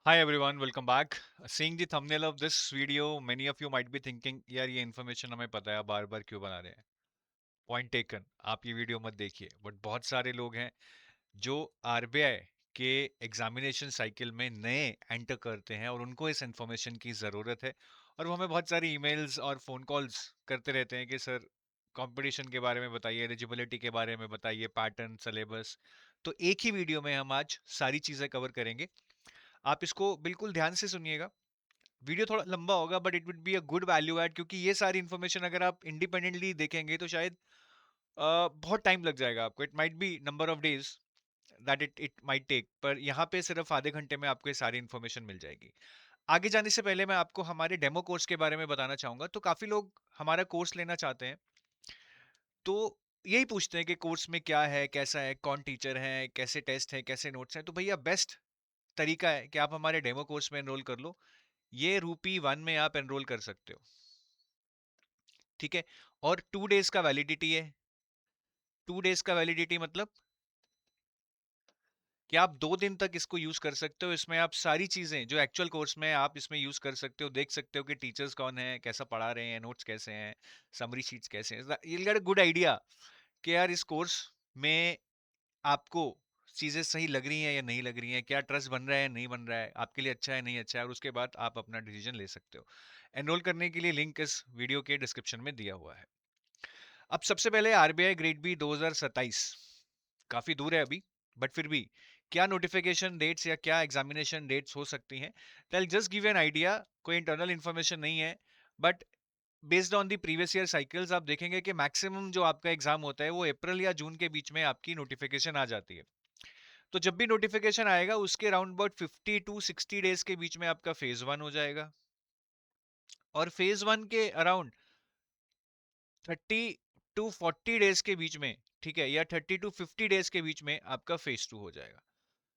Hi everyone, welcome back. Seeing the thumbnail of this video, many of you might be thinking, यार ये information हमें पता है, बार बार क्यों बना रहे हैं? पॉइंट टेकन, आप ये वीडियो मत देखिए. बट बहुत सारे लोग हैं जो आरबीआई के एग्जामिनेशन साइकिल में नए एंटर करते हैं और उनको इस इन्फॉर्मेशन की ज़रूरत है. और वो हमें बहुत सारी ईमेल्स और फ़ोन कॉल्स करते रहते हैं कि सर कंपटीशन के बारे में बताइए, एलिजिबिलिटी के बारे में बताइए, पैटर्न, सिलेबस. तो एक ही वीडियो में हम आज सारी चीज़ें कवर करेंगे. आप इसको बिल्कुल ध्यान से सुनिएगा. वीडियो थोड़ा लंबा होगा but it would be a good value add, क्योंकि ये सारी इन्फॉर्मेशन अगर आप इंडिपेंडेंटली देखेंगे तो शायद बहुत टाइम लग जाएगा आपको. It might be number of days that it might take, पर यहाँ पे सिर्फ आधे घंटे में आपको ये सारी इन्फॉर्मेशन मिल जाएगी. आगे जाने से पहले मैं आपको हमारे डेमो कोर्स के बारे में बताना चाहूंगा. तो काफी लोग हमारा कोर्स लेना चाहते हैं, तो यही पूछते हैं कि कोर्स में क्या है, कैसा है, कौन टीचर है, कैसे टेस्ट है, कैसे नोट्स हैं. तो भैया बेस्ट तरीका है कि आप हमारे डेमो कोर्स में एनरोल कर लो. ये रूपी 1 में आप एनरोल कर सकते हो. ठीक है. और 2 डेज का वैलिडिटी है. 2 डेज का वैलिडिटी मतलब कि आप 2 दिन तक इसको यूज कर सकते हो. इसमें आप सारी चीजें जो एक्चुअल कोर्स में आप इसमें यूज कर सकते हो, देख सकते हो कि टीचर्स कौन है, कैसा पढ़ा रहे हैं, नोट्स कैसे हैं, समरी शीट्स कैसे हैं. You get a good idea कि यार इस कोर्स में आपको चीजें सही लग रही हैं या नहीं लग रही हैं, क्या ट्रस्ट बन रहा है नहीं बन रहा है, आपके लिए अच्छा है नहीं अच्छा है, और उसके बाद आप अपना डिसीजन ले सकते हो. एनरोल करने के लिए लिंक इस वीडियो के डिस्क्रिप्शन में दिया हुआ है. अब सबसे पहले आरबीआई ग्रेड बी 2027 काफी दूर है अभी, बट फिर भी क्या नोटिफिकेशन डेट्स या क्या एग्जामिनेशन डेट्स हो सकती हैं. Tell just give an idea. कोई इंटरनल इन्फॉर्मेशन नहीं है, but based on the previous year cycles आप देखेंगे कि मैक्सिमम जो आपका एग्जाम होता है वो अप्रैल या जून के बीच में आपकी नोटिफिकेशन आ जाती है. तो जब भी नोटिफिकेशन आएगा उसके राउंड अबाउट 50 to 60 डेज के बीच में आपका फेज 1 हो जाएगा. और फेज 1 के अराउंड 30 to 40 डेज के बीच में, ठीक है, या 30 to 50 डेज के बीच में आपका फेज 2 हो जाएगा.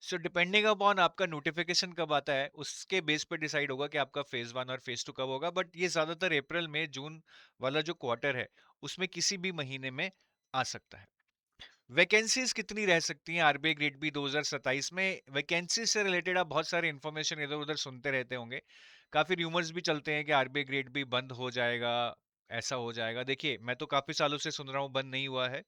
सो डिपेंडिंग अपॉन आपका नोटिफिकेशन कब आता है उसके बेस पे डिसाइड होगा कि आपका फेज 1 और फेज 2 कब होगा. बट ये ज्यादातर अप्रैल में जून वाला जो क्वार्टर है उसमें किसी भी महीने में आ सकता है. वैकेंसीज कितनी रह सकती हैं आरबीआई ग्रेड बी 2027 में? वैकेंसीज से रिलेटेड आप बहुत सारे इंफॉर्मेशन इधर उधर सुनते रहते होंगे. काफी र्यूमर्स भी चलते हैं कि आरबीआई ग्रेड बी बंद हो जाएगा, ऐसा हो जाएगा. देखिए मैं तो काफी सालों से सुन रहा हूँ बंद नहीं हुआ है,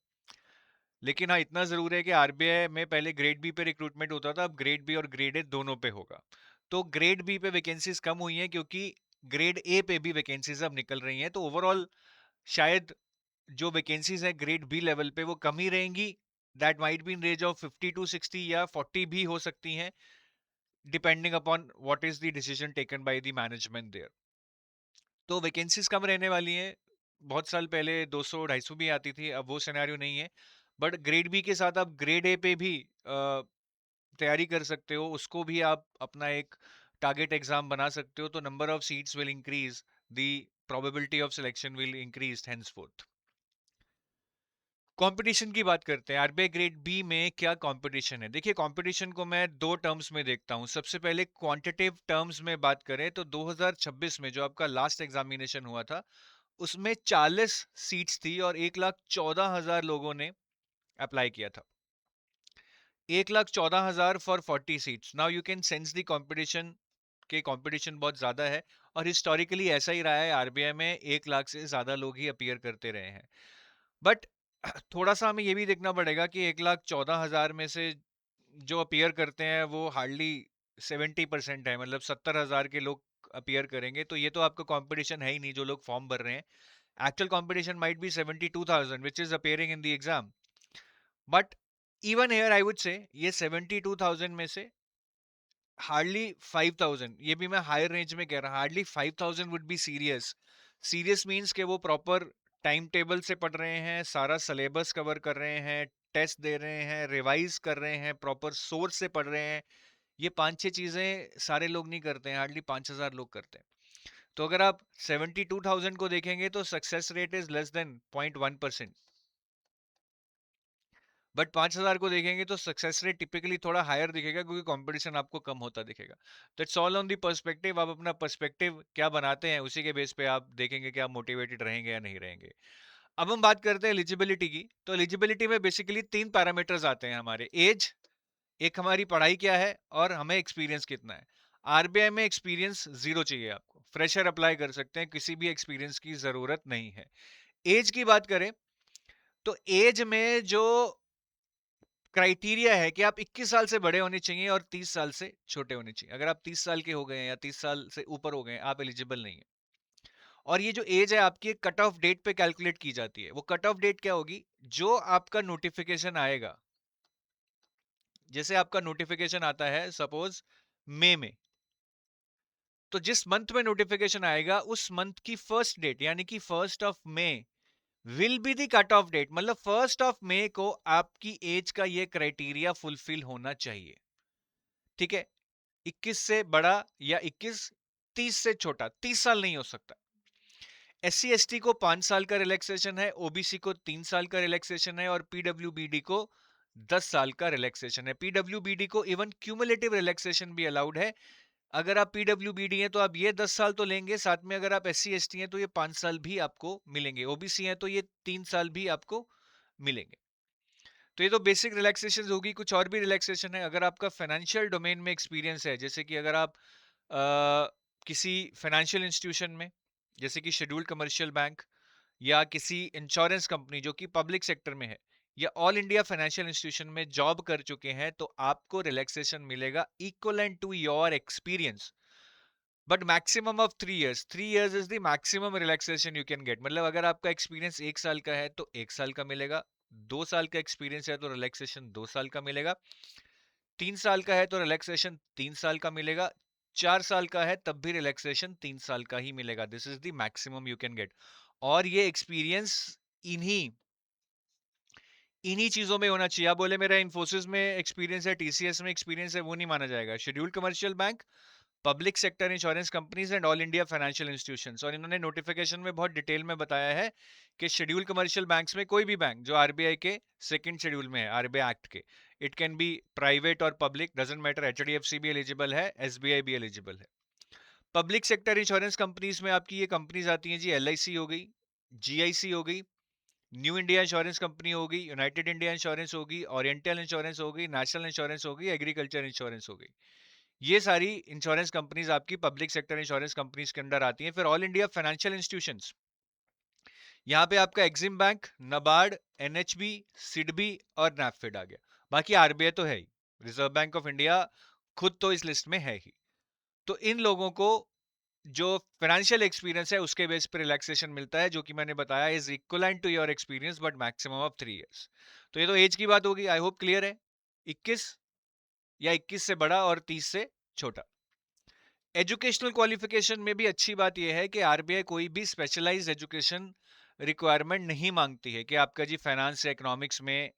लेकिन हाँ इतना जरूर है कि आरबीआई में पहले ग्रेड बी पे रिक्रूटमेंट होता था, अब ग्रेड बी और ग्रेड ए दोनों पे होगा. तो ग्रेड बी पे वैकेंसीज कम हुई हैं क्योंकि ग्रेड ए पे भी वैकेंसीज अब निकल रही हैं. तो ओवरऑल शायद जो वैकेंसीज है ग्रेड बी लेवल पे वो कम ही रहेंगी. That might be in range of 50 to 60 या 40 भी हो सकती हैं, depending upon what is the decision taken by the management there. तो वैकेंसीज कम रहने वाली हैं. बहुत साल पहले 200-250 भी आती थी, अब वो सिनेरियो नहीं है. बट ग्रेड बी के साथ आप ग्रेड ए पे भी तैयारी कर सकते हो, उसको भी आप अपना एक टारगेट एग्जाम बना सकते हो. तो number of seats will increase, the probability of selection will increase henceforth. Competition की बात करते हैं. आरबीआई ग्रेड बी में क्या कंपटीशन है? देखिए कंपटीशन को मैं दो टर्म्स में देखता हूं. सबसे पहले क्वांटिटेटिव टर्म्स में बात करें तो 2026 में जो आपका लास्ट एग्जामिनेशन हुआ था उसमें 40 सीट्स थी और 1,14,000 लोगों ने अप्लाई किया था. 1,14,000 for 40 seats. Now you can sense the competition के कंपटीशन बहुत ज्यादा है. और हिस्टोरिकली ऐसा ही रहा है, आरबीआई में 1 लाख से ज्यादा लोग ही अपीयर करते रहे हैं. बट थोड़ा सा हमें ये भी देखना पड़ेगा कि 1,14,000 में से जो अपीयर करते हैं वो हार्डली 70% है, मतलब 70,000 के लोग अपीयर करेंगे. तो ये तो आपका कंपटीशन है ही नहीं जो लोग फॉर्म भर रहे हैं. Actual competition might be 72,000 which is appearing in the exam. But even here I would say ये 72,000 में से हार्डली 5,000, ये भी मैं हायर रेंज में कह रहा हूँ, hardly 5,000 would be serious. Serious means के वो प्रॉपर टाइम टेबल से पढ़ रहे हैं, सारा सिलेबस कवर कर रहे हैं, टेस्ट दे रहे हैं, रिवाइज कर रहे हैं, प्रॉपर सोर्स से पढ़ रहे हैं. ये 5-6 चीजें सारे लोग नहीं करते हैं, हार्डली 5,000 लोग करते हैं. तो अगर आप 72,000 को देखेंगे तो success rate is less than 0.1%. But 5,000 को देखेंगे तो सक्सेस रेट टिपिकली थोड़ा हायर दिखेगा क्योंकि कंपटीशन आपको कम होता दिखेगा. That's all on the perspective. आप अपना पर्सपेक्टिव क्या बनाते हैं उसी के बेस पे आप देखेंगे कि आप मोटिवेटेड रहेंगे या नहीं रहेंगे. अब हम बात करते हैं एलिजिबिलिटी की. तो एलिजिबिलिटी में बेसिकली 3 पैरामीटर्स आते हैं हमारे. एज, एक हमारी पढ़ाई क्या है और हमें एक्सपीरियंस कितना है. आरबीआई में एक्सपीरियंस 0 चाहिए आपको, फ्रेशर अप्लाई कर सकते हैं, किसी भी एक्सपीरियंस की जरूरत नहीं है। एज की बात करें तो एज में जो क्राइटेरिया है कि आप 21 साल से बड़े होने चाहिए और 30 साल से छोटे होने चाहिए। अगर आप 30 साल के हो गए हैं या 30 साल से ऊपर हो गए हैं, आप एलिजिबल नहीं है। और ये जो एज है आपकी एक कट ऑफ डेट पे कैलकुलेट की जाती है। वो कट ऑफ डेट क्या होगी? जो आपका नोटिफिकेशन आएगा, जैसे आपका नोटिफिकेशन आता है सपोज मई में, तो जिस मंथ में नोटिफिकेशन आएगा उस मंथ की फर्स्ट डेट यानी कि first of May will be the cut off date. मतलब फर्स्ट ऑफ मई को आपकी एज का ये क्राइटेरिया फुलफिल होना चाहिए। ठीक है, 21 से बड़ा या 21, 30 से छोटा, 30 साल नहीं हो सकता। एससी एसटी को 5 साल का रिलैक्सेशन है, ओबीसी को 3 साल का रिलैक्सेशन है और पीडब्ल्यूबीडी को 10 साल का रिलैक्सेशन है। पीडब्ल्यूबीडी को इवन क्यूमुलेटिव रिलैक्सेशन भी अलाउड है। अगर आप पीडब्ल्यूबीडी हैं तो आप ये 10 साल तो लेंगे, साथ में अगर आप एससी एसटी हैं तो ये 5 साल भी आपको मिलेंगे, ओबीसी हैं तो ये 3 साल भी आपको मिलेंगे। तो ये तो बेसिक रिलैक्सेशन होगी। कुछ और भी रिलैक्सेशन है। अगर आपका फाइनेंशियल डोमेन में एक्सपीरियंस है, जैसे कि अगर आप किसी फाइनेंशियल इंस्टीट्यूशन में, जैसे कि शेड्यूल्ड कमर्शियल बैंक या किसी इंश्योरेंस कंपनी जो कि पब्लिक सेक्टर में है, या ऑल इंडिया फाइनेंशियल इंस्टीट्यूशन में जॉब कर चुके हैं, तो आपको रिलैक्सेशन मिलेगा equivalent to your experience, but maximum of 3 years। 3 years is the maximum relaxation you can get. मतलब अगर आपका एक्सपीरियंस 1 साल का है तो 1 साल का मिलेगा, 2 साल का एक्सपीरियंस है तो रिलैक्सेशन 2 साल का मिलेगा, 3 साल का है तो रिलैक्सेशन 3 साल का मिलेगा, 4 साल का है तब भी रिलैक्सेशन 3 साल का ही मिलेगा। This is the maximum you can gate. और ये एक्सपीरियंस इन्हीं इन्हीं चीजों में होना चाहिए। आप बोले मेरा इन्फोसिस में एक्सपीरियंस है, टीसीएस में एक्सपीरियंस है, वो नहीं माना जाएगा। Scheduled commercial bank, public sector insurance companies and all India financial institutions. और इन्होंने नोटिफिकेशन में बहुत डिटेल में बताया है कि शेड्यूल कमर्शियल बैंक्स में कोई भी बैंक जो आरबीआई के सेकंड शेड्यूल में है, आरबीआई एक्ट के, इट कैन बी प्राइवेट और पब्लिक, डजंट मैटर, एचडीएफसी भी एलिजिबल है, एसबीआई भी एलिजिबल है। पब्लिक सेक्टर इंश्योरेंस कंपनीज में आपकी ये कंपनीज आती हैं जी, एलआईसी हो गई, जीआईसी हो गई, न्यू इंडिया इंश्योरेंस कंपनी होगी, यूनाइटेड इंडिया इंश्योरेंस होगी, ओरिएंटल इंश्योरेंस होगी, नेशनल इंश्योरेंस होगी, एग्रीकल्चर इंश्योरेंस होगी। ये सारी इंश्योरेंस कंपनीज आपकी पब्लिक सेक्टर इंश्योरेंस कंपनीज के अंडर आती हैं। फिर ऑल इंडिया फाइनेंशियल इंस्टीट्यूशंस, यहाँ पे आपका Exim bank, NABARD, NHB, SIDBI और नैफेड आ गया। बाकी आरबीआई तो है ही, रिजर्व बैंक ऑफ इंडिया खुद तो इस लिस्ट में है ही। तो इन लोगों को जो फाइनेंशियल एक्सपीरियंस है उसके बेस पर रिलैक्सेशन मिलता है, जो कि मैंने बताया is equivalent to your experience but maximum of 3 years। तो ये तो एज की बात होगी, आई होप क्लियर है। 21 या 21 से बड़ा और 30 से छोटा। एजुकेशनल क्वालिफिकेशन में भी अच्छी बात यह है कि आरबीआई कोई भी स्पेशलाइज्ड एजुकेशन रिक्वायरमेंट नहीं मांगती है कि आपका जी फाइनेंस या इकोनॉमिक्स में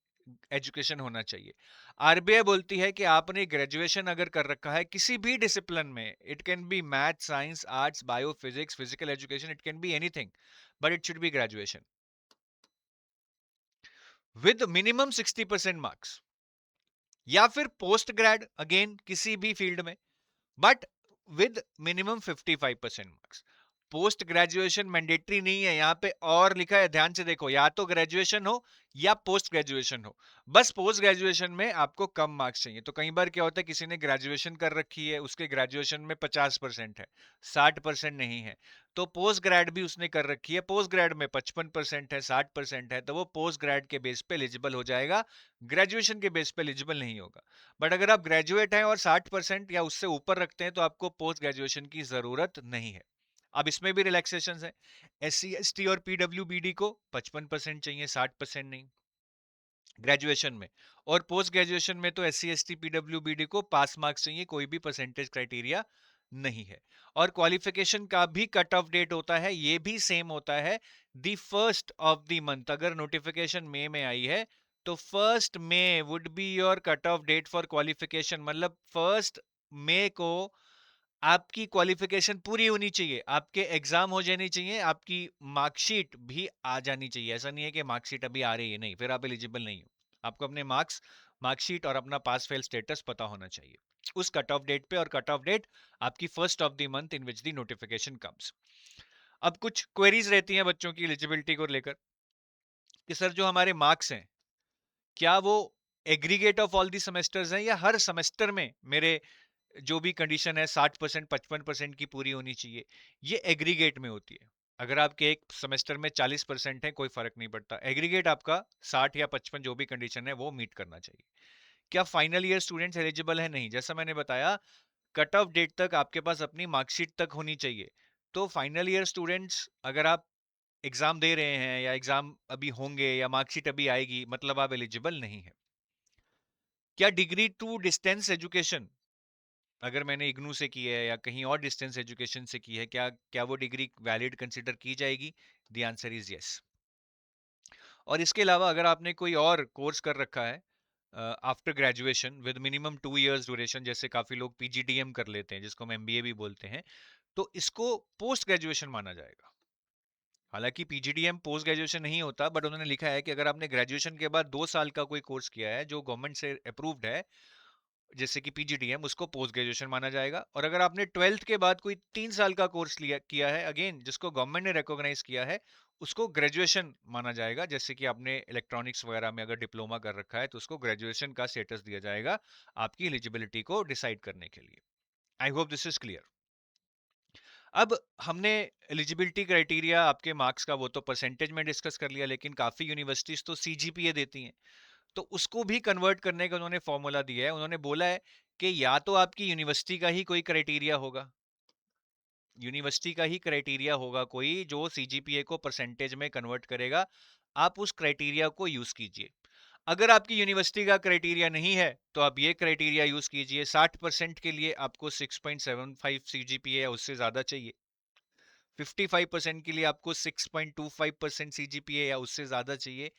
एजुकेशन होना चाहिए। आरबीआई बोलती है कि आपने ग्रेजुएशन अगर कर रखा है किसी भी डिसिप्लिन में, it can be math, science, arts, bio, physics, physical education, it can be anything, but it should be graduation with minimum 60% marks, या फिर पोस्ट ग्रेड अगेन किसी भी फील्ड में, but with minimum 55% marks. Post graduation mandatory नहीं है, यहां पे और लिखा है, ध्यान से देखो, या तो ग्रेजुएशन हो या पोस्ट ग्रेजुएशन हो। बस पोस्ट ग्रेजुएशन में आपको कम मार्क्स चाहिए। तो कई बार क्या होता है, किसी ने ग्रेजुएशन कर रखी है, उसके ग्रेजुएशन में 50% है, 60% नहीं है, तो पोस्ट ग्रेड भी उसने कर रखी है, पोस्ट ग्रेड में 55% है, 60% है, तो वो पोस्ट ग्रेड के बेस पे एलिजिबल हो जाएगा, ग्रेजुएशन के बेस पे एलिजिबल नहीं होगा। बट अगर आप ग्रेजुएट हैं और 60% या उससे ऊपर रखते हैं तो आपको पोस्ट ग्रेजुएशन की जरूरत नहीं है। अब इसमें भी रिलैक्सेशन है। एससी एसटी और पीडब्ल्यूबीडी को 55% चाहिए, 60% नहीं, ग्रेजुएशन में। और पोस्ट ग्रेजुएशन में तो एससी एसटी पीडब्ल्यूबीडी को पास मार्क्स चाहिए, कोई भी परसेंटेज क्राइटेरिया नहीं है। और क्वालिफिकेशन का भी कट ऑफ डेट होता है, ये भी सेम होता है, the first of the month. अगर नोटिफिकेशन मई में आई है तो first May would be your cut off date for qualification. मतलब फर्स्ट मई को आपकी क्वालिफिकेशन पूरी होनी चाहिए, आपके एग्जाम हो जानी चाहिए, आपकी मार्कशीट भी आ जानी चाहिए। ऐसा नहीं है कि मार्कशीट अभी आ रही है, नहीं, फिर आप एलिजिबल नहीं हो। आपको अपने मार्क्स, मार्कशीट और अपना पास फेल स्टेटस पता होना चाहिए उस कट ऑफ डेट पे, और कट ऑफ डेट आपकी first of the month in which the notification comes. अब कुछ क्वेरीज रहती हैं बच्चों की एलिजिबिलिटी को लेकर कि सर जो हमारे मार्क्स हैं, क्या वो aggregate of all the semesters हैं या हर सेमेस्टर में मेरे जो भी कंडीशन है 60% 55% की पूरी होनी चाहिए, ये एग्रीगेट में होती है। अगर आपके एक सेमेस्टर में 40% है कोई फर्क नहीं पड़ता, एग्रीगेट आपका 60 या 55 जो भी कंडीशन है वो मीट करना चाहिए। क्या फाइनल ईयर स्टूडेंट्स एलिजिबल है? नहीं, जैसा मैंने बताया कट ऑफ डेट तक आपके पास अपनी मार्कशीट तक होनी चाहिए। तो फाइनल ईयर स्टूडेंट्स अगर आप एग्जाम दे रहे हैं या एग्जाम अभी होंगे या मार्कशीट अभी आएगी, मतलब आप एलिजिबल नहीं है। क्या डिग्री टू डिस्टेंस एजुकेशन, अगर मैंने इग्नू से की है या कहीं और डिस्टेंस एजुकेशन से की है, क्या क्या वो डिग्री वैलिड कंसिडर की जाएगी? The answer is yes. और इसके अलावा अगर आपने कोई और कोर्स कर रखा है after graduation with minimum 2 years duration, जैसे काफी लोग पीजीडीएम कर लेते हैं जिसको हम एमबीए भी बोलते हैं, तो इसको पोस्ट ग्रेजुएशन माना जाएगा। हालांकि पीजीडीएम पोस्ट ग्रेजुएशन नहीं होता, बट उन्होंने लिखा है कि अगर आपने ग्रेजुएशन के बाद 2 साल का कोई कोर्स किया है जो गवर्नमेंट से अप्रूव्ड है, जैसे कि पीजीडीएम, उसको पोस्ट ग्रेजुएशन माना जाएगा। और अगर आपने 12th के बाद कोई 3 साल का कोर्स लिया किया है, अगेन जिसको गवर्नमेंट ने रिकॉग्नाइज किया है, उसको ग्रेजुएशन माना जाएगा। जैसे कि आपने इलेक्ट्रॉनिक्स वगैरह में अगर डिप्लोमा कर रखा है तो उसको ग्रेजुएशन का स्टेटस दिया जाएगा आपकी एलिजिबिलिटी को डिसाइड करने के लिए। I hope this is clear. अब हमने एलिजिबिलिटी क्राइटेरिया आपके मार्क्स का वो तो परसेंटेज में डिस्कस कर लिया, लेकिन काफी यूनिवर्सिटीज तो सीजीपीए देती हैं, तो उसको भी कन्वर्ट करने का उन्होंने फॉर्मूला दिया है। उन्होंने बोला है कि या तो आपकी यूनिवर्सिटी का ही कोई क्राइटेरिया होगा, यूनिवर्सिटी का ही क्राइटेरिया होगा कोई जो सीजीपीए को परसेंटेज में कन्वर्ट करेगा, आप उस क्राइटेरिया को यूज कीजिए। अगर आपकी यूनिवर्सिटी का क्राइटेरिया नहीं है तो आप ये क्राइटेरिया यूज कीजिए, 60% के लिए आपको 6.75 सीजीपीए या उससे ज्यादा चाहिए, 55% के लिए आपको 6.25% सीजीपीए या उससे ज्यादा चाहिए,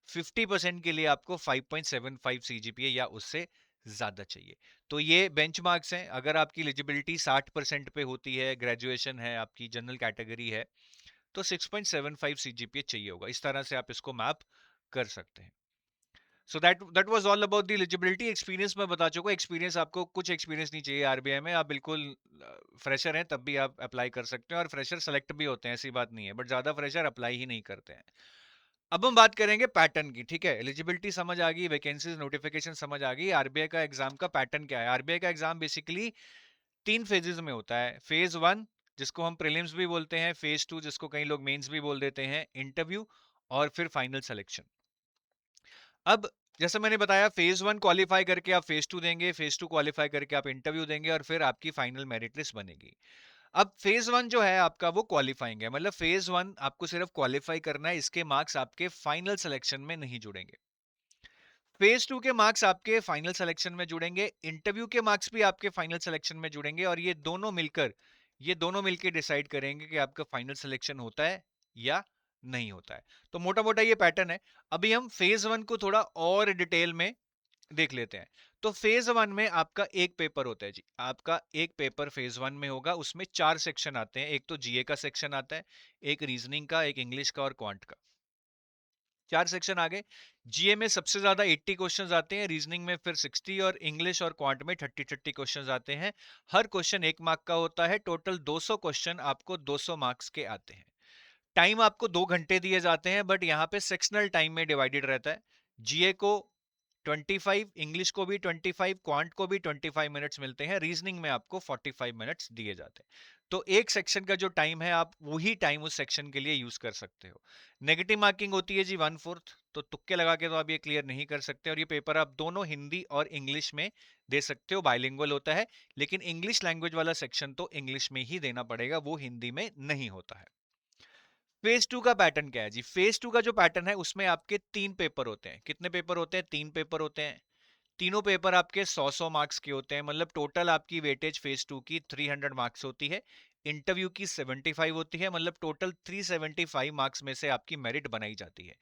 50% के लिए आपको 5.75 सीजीपीए या उससे ज्यादा चाहिए। तो ये बेंचमार्क्स हैं। अगर आपकी एलिजिबिलिटी 60% पे होती है, ग्रेजुएशन है, आपकी जनरल कैटेगरी है, तो 6.75 सीजीपीए चाहिए होगा। इस तरह से आप इसको मैप कर सकते हैं। So that was all about the eligibility. Experience मैं बता चुका हूं। एक्सपीरियंस आपको कुछ एक्सपीरियंस नहीं चाहिए आरबीआई में, आप बिल्कुल फ्रेशर हैं तब भी आप अप्लाई कर सकते हैं, और फ्रेशर सेलेक्ट भी होते हैं, ऐसी बात नहीं है, बट ज्यादा फ्रेशर अप्लाई ही नहीं करते हैं। अब हम बात करेंगे पैटर्न की। ठीक है, एलिजिबिलिटी समझ आ गई, वैकेंसीज नोटिफिकेशन समझ आ गई, आरबीआई का एग्जाम का पैटर्न क्या है। आरबीआई का एग्जाम बेसिकली 3 फेजेस में होता है। फेज 1 जिसको हम प्रीलिम्स भी बोलते हैं, फेज 2 जिसको कई लोग मेंस भी बोल देते हैं, इंटरव्यू, और फिर फाइनल सिलेक्शन। अब जैसा मैंने बताया, फेज 1 क्वालिफाई करके आप फेज 2 देंगे, फेज 2 क्वालिफाई करके आप इंटरव्यू देंगे, और फिर आपकी फाइनल मेरिट लिस्ट बनेगी। अब फेज 1 जो है आपका वो क्वालिफाइंग है, मतलब फेज 1 आपको सिर्फ क्वालिफाई करना है, इसके मार्क्स आपके फाइनल सिलेक्शन में नहीं जुड़ेंगे। फेज 2 के मार्क्स आपके फाइनल सिलेक्शन में जुड़ेंगे, इंटरव्यू के मार्क्स भी आपके फाइनल सिलेक्शन में जुड़ेंगे, और ये दोनों मिलकर डिसाइड करेंगे कि आपका फाइनल सिलेक्शन होता है या नहीं होता है। तो मोटा मोटा ये पैटर्न है। अभी हम फेज 1 को थोड़ा और डिटेल में देख लेते हैं। तो फेज 1 में आपका एक पेपर होता है जी, आपका एक पेपर फेज 1 में होगा, उसमें 4 सेक्शन आते हैं। एक तो जीए का सेक्शन आता है, एक रीजनिंग का, एक इंग्लिश का और क्वांट का। 4 सेक्शन आ गए। जीए में सबसे ज्यादा 80 क्वेश्चंस आते हैं, रीजनिंग में फिर 60, और इंग्लिश और क्वांट में 30 क्वेश्चंस आते हैं। हर क्वेश्चन 1 मार्क का होता है, टोटल 200 क्वेश्चन आपको 200 मार्क्स के आते हैं। टाइम आपको 2 घंटे दिए जाते हैं, बट यहाँ पे सेक्शनल टाइम में डिवाइडेड रहता है। जीए को 25, इंग्लिश को भी 25, क्वांट को भी 25 मिनट्स मिलते हैं, रीजनिंग में आपको 45 मिनट्स दिए जाते हैं। तो एक सेक्शन का जो टाइम है, आप वही टाइम उस सेक्शन के लिए यूज कर सकते हो। नेगेटिव मार्किंग होती है जी 1/4, तो तुक्के लगा के तो आप ये क्लियर नहीं कर सकते, और ये पेपर आप दोनों हिंदी और इंग्लिश में दे सकते हो, बाइलिंगुअल होता है। लेकिन इंग्लिश लैंग्वेज वाला सेक्शन तो इंग्लिश में ही देना पड़ेगा, वो हिंदी में नहीं होता है। फेज 2 का पैटर्न क्या है जी? फेज 2 का जो पैटर्न है उसमें आपके 3 पेपर होते हैं। कितने पेपर होते हैं? 3 पेपर होते हैं। तीनों पेपर आपके 100-100 मार्क्स के होते हैं, मतलब टोटल आपकी वेटेज फेज 2 की 300 मार्क्स होती है। इंटरव्यू की 75 होती है, मतलब टोटल 375 मार्क्स में से आपकी मेरिट बनाई जाती है।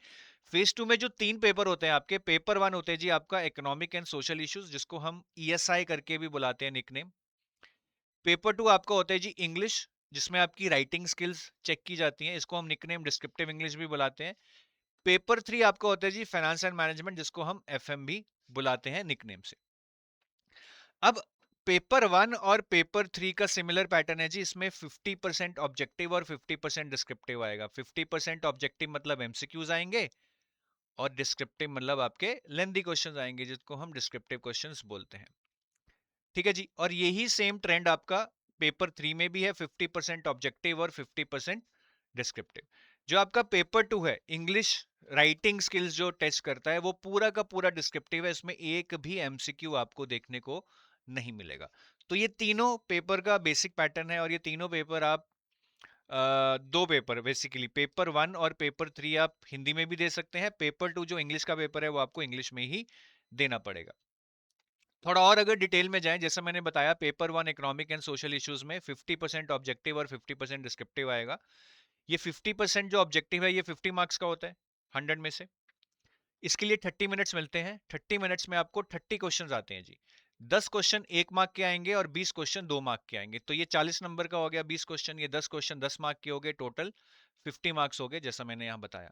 फेज 2 में जो 3 पेपर होते हैं आपके, पेपर 1 होते हैं जी आपका इकोनॉमिक एंड सोशल इश्यूज, जिसको हम ईएसआई करके भी बुलाते हैं निकनेम। पेपर 2 आपका होता है जी इंग्लिश, जिसमें आपकी राइटिंग स्किल्स चेक की जाती हैं, इसको हम निकनेम डिस्क्रिप्टिव इंग्लिश भी बुलाते हैं। पेपर 3 आपका होता है जी फाइनेंस एंड मैनेजमेंट, जिसको हम एफएम भी बुलाते हैं निकनेम से। अब पेपर 1 और पेपर 3 का सिमिलर पैटर्न है जी, इसमें 50% ऑब्जेक्टिव और 50% डिस्क्रिप्टिव आएगा। 50% ऑब्जेक्टिव मतलब एमसीक्यूज आएंगे, और डिस्क्रिप्टिव मतलब आपके लेंथी क्वेश्चंस आएंगे, जिसको हम डिस्क्रिप्टिव क्वेश्चंस बोलते हैं। ठीक है जी। और यही सेम ट्रेंड आपका पेपर 3 में भी है, 50% ऑब्जेक्टिव और 50% डिस्क्रिप्टिव। जो आपका पेपर 2 है, इंग्लिश राइटिंग स्किल्स जो टेस्ट करता है, वो पूरा का पूरा डिस्क्रिप्टिव है, इसमें एक भी एमसीक्यू आपको देखने को नहीं मिलेगा। तो ये तीनों पेपर का बेसिक पैटर्न है, और ये तीनों पेपर आप दो पेपर बेसिकली, पेपर 1 और पेपर 3 आप हिंदी में भी दे सकते हैं, पेपर 2 जो इंग्लिश का पेपर है वो आपको इंग्लिश में ही देना पड़ेगा। थोड़ा और अगर डिटेल में जाएं, जैसा मैंने बताया, paper 1 economic and social issues में 50% ऑब्जेक्टिव और 50% डिस्क्रिप्टिव आएगा। ये 50% जो ऑब्जेक्टिव है, ये 50 मार्क्स का होता है 100 में से। इसके लिए 30 मिनट्स मिलते हैं। 30 मिनट्स में आपको 30 क्वेश्चंस आते हैं जी। 10 क्वेश्चन 1 मार्क के आएंगे और 20 क्वेश्चन 2 मार्क के आएंगे। तो ये 40 नंबर का हो गया 20 क्वेश्चन, ये 10 क्वेश्चन 10 मार्क के हो गए, टोटल 50 मार्क्स हो गए, जैसा मैंने यहाँ बताया।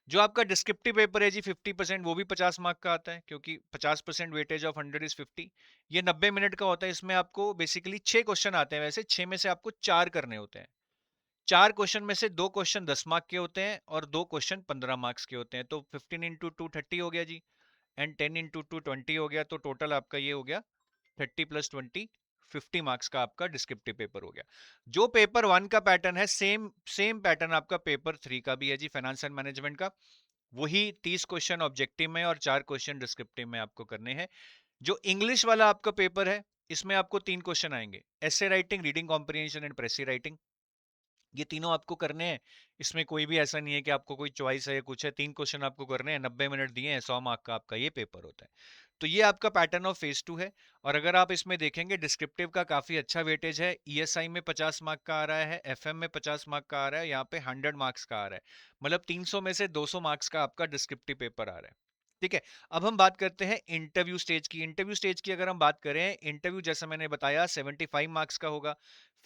जो आपका डिस्क्रिप्टिव पेपर है जी 50%, वो भी 50 मार्क का आता है, क्योंकि 50% वेटेज ऑफ 100 इज 50। ये 90 मिनट का होता है। इसमें आपको बेसिकली 6 क्वेश्चन आते हैं, वैसे 6 में से आपको 4 करने होते हैं। 4 क्वेश्चन में से 2 क्वेश्चन 10 मार्क के होते हैं और 2 क्वेश्चन 15 मार्क्स के होते हैं। तो 15 इंटू 2 30 हो गया जी, एंड 10 इंटू 2 20 हो गया। तो टोटल आपका ये हो गया 30 प्लस 20, 50 मार्क्स का आपका डिस्क्रिप्टिव पेपर हो गया। जो पेपर 1 का पैटर्न है, सेम सेम पैटर्न आपका पेपर 3 का भी है जी, फाइनेंस एंड मैनेजमेंट का। वही 30 क्वेश्चन ऑब्जेक्टिव में और 4 क्वेश्चन डिस्क्रिप्टिव में आपको करने हैं। जो इंग्लिश वाला आपका पेपर है, इसमें आपको 3 क्वेश्चन आएंगे, essay writing, reading comprehension and प्रेसी writing. ये तीनों आपको करने हैं। इसमें कोई भी ऐसा नहीं है कि आपको कोई चॉइस है या कुछ है। 3 क्वेश्चन आपको करने हैं, 90 मिनट दिए हैं, 100 मार्क का आपका ये पेपर होता है। तो ये आपका पैटर्न ऑफ फेज 2 है। और अगर आप इसमें देखेंगे, डिस्क्रिप्टिव का काफी अच्छा वेटेज है। ईएसआई में 50 मार्क का आ रहा है, एफएम में 50 मार्क का आ रहा है, यहाँ पे 100 मार्क्स का आ रहा है। मतलब 300 में से 200 मार्क्स का आपका डिस्क्रिप्टिव पेपर आ रहा है। ठीक है। अब हम बात करते हैं इंटरव्यू स्टेज की। इंटरव्यू स्टेज की अगर हम बात करें, इंटरव्यू जैसा मैंने बताया 75 मार्क्स का होगा,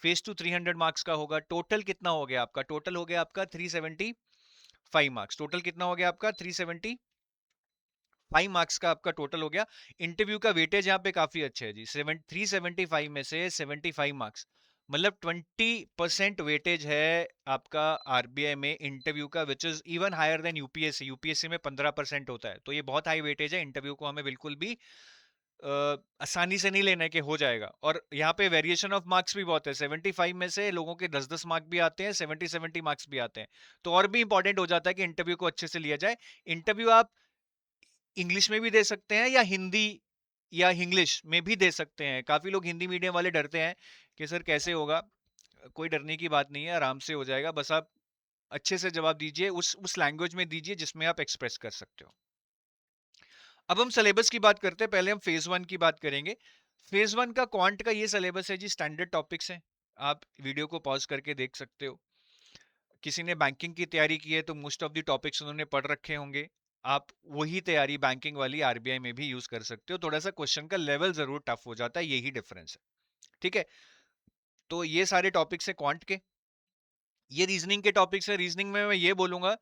फेज 2 300 मार्क्स का होगा। टोटल कितना हो गया आपका? टोटल हो गया आपका 375 मार्क्स। टोटल कितना हो गया आपका? 375 मार्क्स का आपका टोटल हो गया। इंटरव्यू का वेटेज यहाँ पे काफी अच्छा है जी, 375 में से 75 मार्क्स, मतलब 20% वेटेज है आपका आरबीआई में इंटरव्यू का, which is even higher than UPSC. UPSC में 15% होता है, तो ये बहुत हाई वेटेज है। इंटरव्यू को हमें बिल्कुल भी आसानी से नहीं लेना है कि हो जाएगा। और यहाँ पे वेरिएशन ऑफ मार्क्स भी बहुत है। 75 में से लोगों के 10-10 मार्क भी आते हैं, 70-70 मार्क्स भी आते हैं। तो और भी इंपॉर्टेंट हो जाता है कि इंटरव्यू को अच्छे से लिया जाए। इंटरव्यू आप इंग्लिश में भी दे सकते हैं या हिंदी या इंग्लिश में भी दे सकते हैं। काफी लोग हिंदी मीडियम वाले डरते हैं कि सर कैसे होगा। कोई डरने की बात नहीं है, आराम से हो जाएगा। बस आप अच्छे से जवाब दीजिए, उस लैंग्वेज में दीजिए जिसमें आप एक्सप्रेस कर सकते हो। अब हम सिलेबस की बात करते हैं। पहले हम फेज 1 की बात करेंगे। फेज 1 का क्वांट का ये सिलेबस है जी, स्टैंडर्ड टॉपिक्स हैं। आप वीडियो को पॉज करके देख सकते हो। किसी ने बैंकिंग की तैयारी की है तो मोस्ट ऑफ द टॉपिक्स उन्होंने पढ़ रखे होंगे। आप वही तैयारी बैंकिंग वाली आरबीआई में भी यूज कर सकते हो। थोड़ा सा क्वेश्चन का लेवल जरूर टफ हो जाता है, यही डिफरेंस है। ठीक है। तो ये सारे टॉपिक्स हैं क्वांट के। ये रीजनिंग के टॉपिक्स है। रीजनिंग में मैं ये बोलूंगा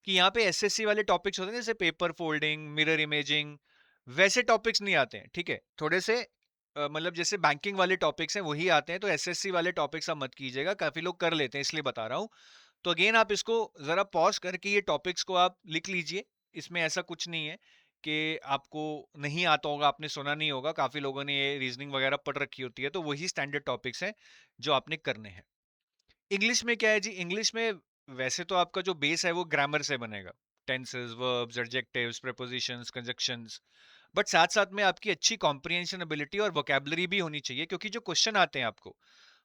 कि यहाँ पे एसएससी वाले टॉपिक्स होते हैं, जैसे पेपर फोल्डिंग, मिरर इमेजिंग, वैसे टॉपिक्स नहीं आते हैं। ठीक है। थोड़े से मतलब जैसे बैंकिंग वाले टॉपिक्स हैं वही आते हैं। तो एसएससी वाले टॉपिक्स आप मत कीजिएगा, काफी लोग कर लेते हैं, इसलिए बता रहा हूँ। तो अगेन आप इसको जरा पॉज करके ये टॉपिक्स को आप लिख लीजिए। इसमें ऐसा कुछ नहीं है कि आपको नहीं आता होगा, आपने सुना नहीं होगा। काफी लोगों ने ये रीजनिंग वगैरह पढ़ रखी होती है, तो वही स्टैंडर्ड टॉपिक्स हैं जो आपने करने हैं। इंग्लिश में क्या है जी? इंग्लिश में वैसे तो आपका जो बेस है वो ग्रामर से बनेगा, tenses, verbs, adjectives, prepositions, conjunctions. But साथ साथ में आपकी अच्छी कॉम्प्रिहेंशन एबिलिटी और वोकैबुलरी भी होनी चाहिए, क्योंकि जो क्वेश्चन आते हैं आपको,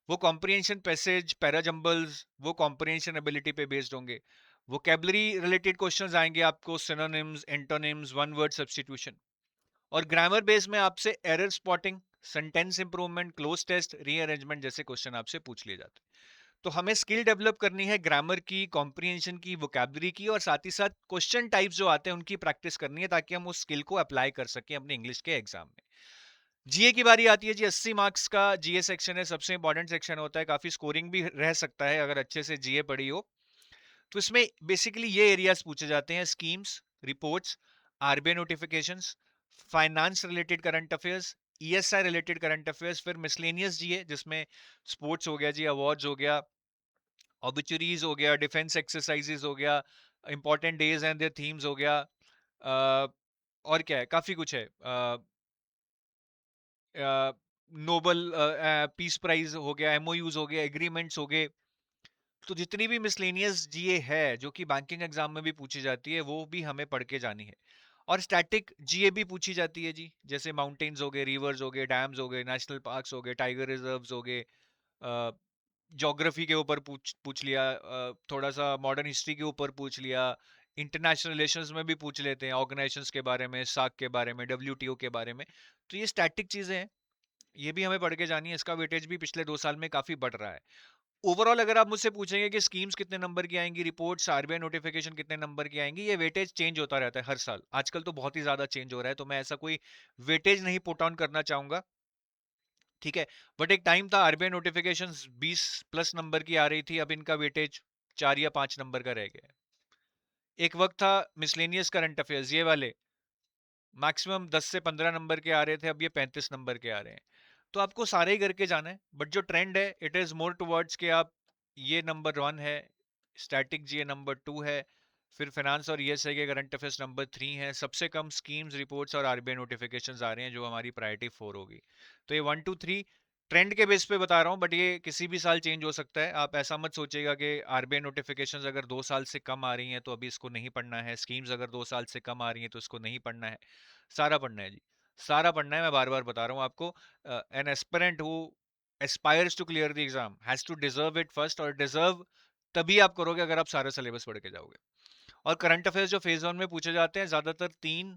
वो कॉम्प्रिहेंशन पैसेज, पैराजंबल्स, वो कॉम्प्रिहेंशन एबिलिटी पे बेस्ड होंगे। वोकैबुलरी रिलेटेड क्वेश्चंस आएंगे आपको, synonyms, antonyms, one word substitution. और ग्रामर बेस में आपसे error spotting, sentence improvement, cloze test, rearrangement जैसे क्वेश्चन आपसे पूछ लिए जाते हैं। तो हमें स्किल डेवलप करनी है ग्रामर की, कॉम्प्रिहेंशन की, वोकैबुलरी की, और साथ ही साथ क्वेश्चन टाइप्स जो आते हैं उनकी प्रैक्टिस करनी है, ताकि हम उस स्किल को अप्लाई कर सकें अपने इंग्लिश के एग्जाम में। जीए की बारी आती है जी। 80 मार्क्स का जीए सेक्शन है, सबसे इंपॉर्टेंट सेक्शन होता है। काफी स्कोरिंग भी रह सकता है अगर अच्छे से जीए पढ़ी हो। तो इसमें बेसिकली ये एरियाज पूछे जाते हैं: schemes, reports, RBI notifications, finance related current affairs, ESI related current affairs, फिर मिसलेनियस जीए जिसमें स्पोर्ट्स हो गया जी, अवार्ड्स हो गया, ऑबिचुरीज हो गया, डिफेंस एक्सरसाइजेज हो गया, important days and their themes हो गया, और क्या है, काफी कुछ है। नोबल पीस प्राइज हो गया, एमओयूज हो गए, एग्रीमेंट्स हो गए। तो जितनी भी मिसलेनियस जीए है जो कि बैंकिंग एग्जाम में भी पूछी जाती है, वो भी हमें पढ़ के जानी है। और स्टैटिक जीए भी पूछी जाती है जी, जैसे माउंटेन्स हो गए, रिवर्स हो गए, डैम्स हो गए, नेशनल पार्क्स हो गए, टाइगर रिजर्व्स हो गए, ज्योग्राफी के ऊपर पूछ पूछ लिया, थोड़ा सा मॉडर्न हिस्ट्री के ऊपर पूछ लिया, इंटरनेशनल रिलेशंस में भी पूछ लेते हैं, ऑर्गेनाइजेशंस के बारे में, सार्क के बारे में, डब्ल्यूटीओ के बारे में। तो ये स्टैटिक चीजें हैं, ये भी हमें पढ़ के जानी है। इसका वेटेज भी पिछले 2 साल में काफी बढ़ रहा है। ओवरऑल अगर आप मुझसे पूछेंगे कि स्कीम्स कितने नंबर की आएंगी, रिपोर्ट्स, आरबीआई नोटिफिकेशन कितने नंबर की आएंगी, ये वेटेज चेंज होता रहता है हर साल। आजकल तो बहुत ही ज्यादा चेंज हो रहा है, तो मैं ऐसा कोई वेटेज नहीं पुट ऑन करना चाहूंगा, ठीक है। बट एक टाइम था आरबीआई नोटिफिकेशन 20+ नंबर की आ रही थी, अब इनका वेटेज 4 या 5 नंबर का रह गया है। एक वक्त था मिसलेनियस करंट अफेयर्स ये वाले मैक्सिमम 10 से 15 नंबर के आ रहे थे, अब ये 35 नंबर के आ रहे हैं। तो आपको सारे ही करके जाना है, बट जो ट्रेंड है इट इज मोर टुवर्ड्स के आप, ये नंबर 1 है, स्टैटिक जीए नंबर 2 है, फिर फाइनेंस और ईएसआई के करंट अफेयर्स नंबर 3 है, सबसे कम स्कीम्स, रिपोर्ट्स और आरबीआई नोटिफिकेशंस आ रहे हैं, जो हमारी प्रायोरिटी 4 होगी। तो ये 1 2 3 ट्रेंड के बेस पे बता रहा हूँ, बट ये किसी भी साल चेंज हो सकता है। आप ऐसा मत सोचिएगा कि आरबीआई नोटिफिकेशंस अगर 2 साल से कम आ रही हैं तो अभी इसको नहीं पढ़ना है, स्कीम्स अगर 2 साल से कम आ रही हैं तो इसको नहीं पढ़ना है। सारा पढ़ना है जी, सारा पढ़ना है। मैं बार बार बता रहा हूँ आपको, an aspirant who aspires to clear the exam has to deserve it first, और डिजर्व तभी आप करोगे अगर आप सारा सिलेबस पढ़ के जाओगे। और करंट अफेयर्स जो फेज 1 में पूछे जाते हैं, ज्यादातर 3